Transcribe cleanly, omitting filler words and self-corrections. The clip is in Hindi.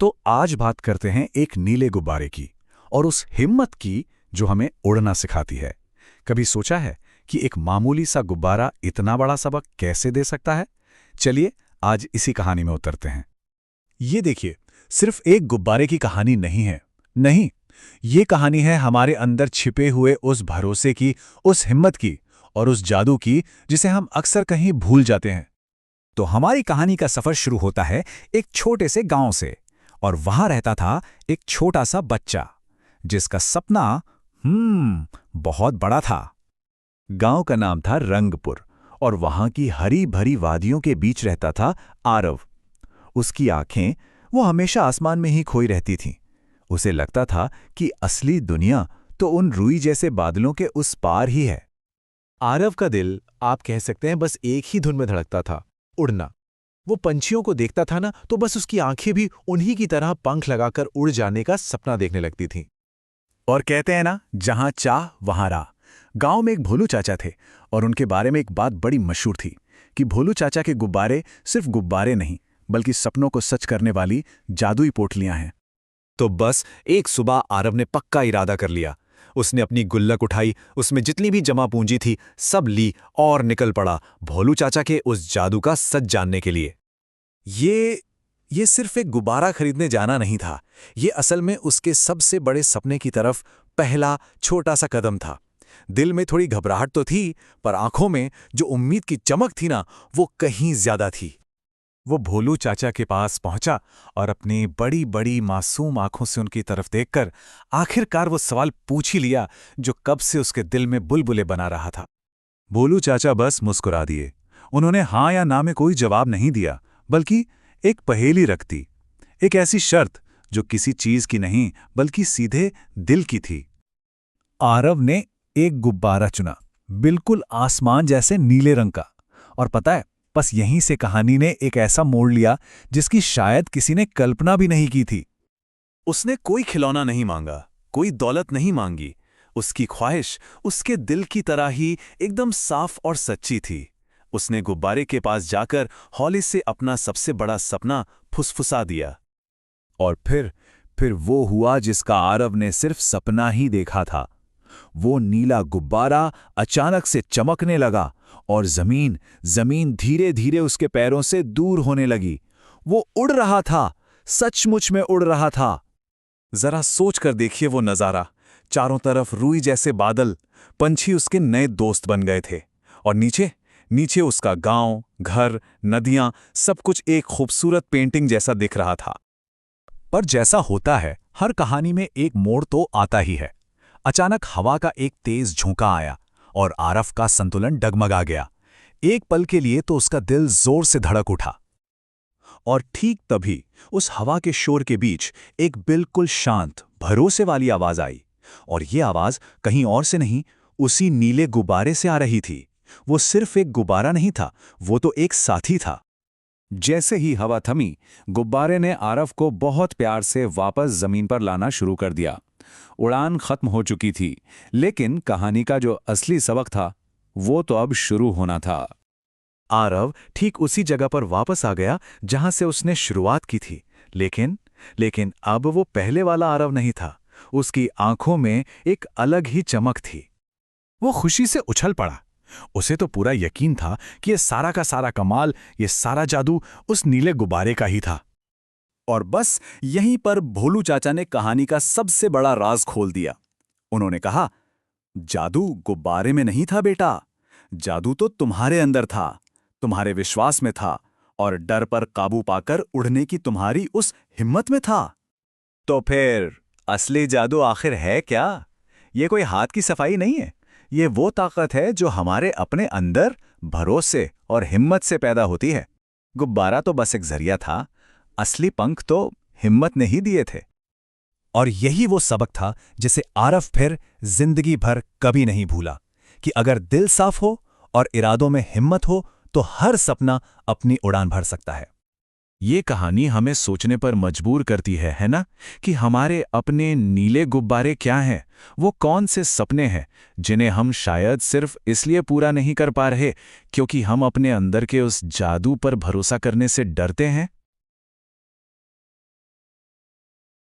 तो आज बात करते हैं एक नीले गुब्बारे की और उस हिम्मत की जो हमें उड़ना सिखाती है। कभी सोचा है कि एक मामूली सा गुब्बारा इतना बड़ा सबक कैसे दे सकता है? चलिए आज इसी कहानी में उतरते हैं। ये देखिए, सिर्फ एक गुब्बारे की कहानी नहीं है। नहीं, ये कहानी है हमारे अंदर छिपे हुए उस भरोसे की, उस हिम्मत की और उस जादू की जिसे हम अक्सर कहीं भूल जाते हैं। तो हमारी कहानी का सफर शुरू होता है एक छोटे से गांव से। और वहां रहता था एक छोटा सा बच्चा जिसका सपना बहुत बड़ा था। गांव का नाम था रंगपुर और वहां की हरी भरी वादियों के बीच रहता था आरव। उसकी आंखें वो हमेशा आसमान में ही खोई रहती थीं। उसे लगता था कि असली दुनिया तो उन रुई जैसे बादलों के उस पार ही है। आरव का दिल, आप कह सकते हैं, बस एक ही धुन में धड़कता था, उड़ना। वो पंछियों को देखता था ना, तो बस उसकी आंखें भी उन्हीं की तरह पंख लगाकर उड़ जाने का सपना देखने लगती थीं। और कहते हैं ना, जहां चाह वहां राह। गांव में एक भोलू चाचा थे और उनके बारे में एक बात बड़ी मशहूर थी कि भोलू चाचा के गुब्बारे सिर्फ गुब्बारे नहीं, बल्कि सपनों को सच करने वाली जादुई पोटलियां हैं। तो बस एक सुबह आरव ने पक्का इरादा कर लिया। उसने अपनी गुल्लक उठाई, उसमें जितनी भी जमा पूंजी थी सब ली और निकल पड़ा भोलू चाचा के उस जादू का सच जानने के लिए। ये सिर्फ एक गुब्बारा खरीदने जाना नहीं था। ये असल में उसके सबसे बड़े सपने की तरफ पहला छोटा सा कदम था। दिल में थोड़ी घबराहट तो थी, पर आंखों में जो उम्मीद की चमक थी ना, वो कहीं ज्यादा थी। वो भोलू चाचा के पास पहुंचा और अपनी बड़ी बड़ी मासूम आंखों से उनकी तरफ देखकर आखिरकार वो सवाल पूछ ही लिया जो कब से उसके दिल में बुलबुले बना रहा था। भोलू चाचा बस मुस्कुरा दिए। उन्होंने हाँ या ना में कोई जवाब नहीं दिया, बल्कि एक पहेली रख दी, एक ऐसी शर्त जो किसी चीज की नहीं बल्कि सीधे दिल की थी। आरव ने एक गुब्बारा चुना, बिल्कुल आसमान जैसे नीले रंग का। और पता है, बस यहीं से कहानी ने एक ऐसा मोड़ लिया जिसकी शायद किसी ने कल्पना भी नहीं की थी। उसने कोई खिलौना नहीं मांगा, कोई दौलत नहीं मांगी। उसकी ख्वाहिश उसके दिल की तरह ही एकदम साफ और सच्ची थी। उसने गुब्बारे के पास जाकर हौले से अपना सबसे बड़ा सपना फुसफुसा दिया। और फिर वो हुआ जिसका आरव ने सिर्फ सपना ही देखा था। वो नीला गुब्बारा अचानक से चमकने लगा और जमीन धीरे धीरे उसके पैरों से दूर होने लगी। वो उड़ रहा था, सचमुच में उड़ रहा था। जरा सोच कर देखिए वो नजारा। चारों तरफ रुई जैसे बादल, पंछी उसके नए दोस्त बन गए थे। और नीचे उसका गांव, घर, नदियां, सब कुछ एक खूबसूरत पेंटिंग जैसा दिख रहा था। पर जैसा होता है, हर कहानी में एक मोड़ तो आता ही है। अचानक हवा का एक तेज झोंका आया और आरव का संतुलन डगमगा गया। एक पल के लिए तो उसका दिल जोर से धड़क उठा। और ठीक तभी उस हवा के शोर के बीच एक बिल्कुल शांत, भरोसे वाली आवाज आई। और ये आवाज कहीं और से नहीं, उसी नीले गुब्बारे से आ रही थी। वो सिर्फ एक गुब्बारा नहीं था, वो तो एक साथी था। जैसे ही हवा थमी, गुब्बारे ने आरव को बहुत प्यार से वापस जमीन पर लाना शुरू कर दिया। उड़ान खत्म हो चुकी थी, लेकिन कहानी का जो असली सबक था वो तो अब शुरू होना था। आरव ठीक उसी जगह पर वापस आ गया जहां से उसने शुरुआत की थी। लेकिन अब वो पहले वाला आरव नहीं था। उसकी आंखों में एक अलग ही चमक थी। वो खुशी से उछल पड़ा। उसे तो पूरा यकीन था कि ये सारा का सारा कमाल, ये सारा जादू उस नीले गुब्बारे का ही था। और बस यहीं पर भोलू चाचा ने कहानी का सबसे बड़ा राज खोल दिया। उन्होंने कहा, जादू गुब्बारे में नहीं था बेटा, जादू तो तुम्हारे अंदर था, तुम्हारे विश्वास में था और डर पर काबू पाकर उड़ने की तुम्हारी उस हिम्मत में था। तो फिर असली जादू आखिर है क्या? ये कोई हाथ की सफाई नहीं है। ये वो ताकत है जो हमारे अपने अंदर भरोसे और हिम्मत से पैदा होती है। गुब्बारा तो बस एक जरिया था, असली पंख तो हिम्मत ने ही दिए थे। और यही वो सबक था जिसे आरव फिर जिंदगी भर कभी नहीं भूला, कि अगर दिल साफ हो और इरादों में हिम्मत हो तो हर सपना अपनी उड़ान भर सकता है। ये कहानी हमें सोचने पर मजबूर करती है ना, कि हमारे अपने नीले गुब्बारे क्या हैं, वो कौन से सपने हैं जिन्हें हम शायद सिर्फ इसलिए पूरा नहीं कर पा रहे क्योंकि हम अपने अंदर के उस जादू पर भरोसा करने से डरते हैं।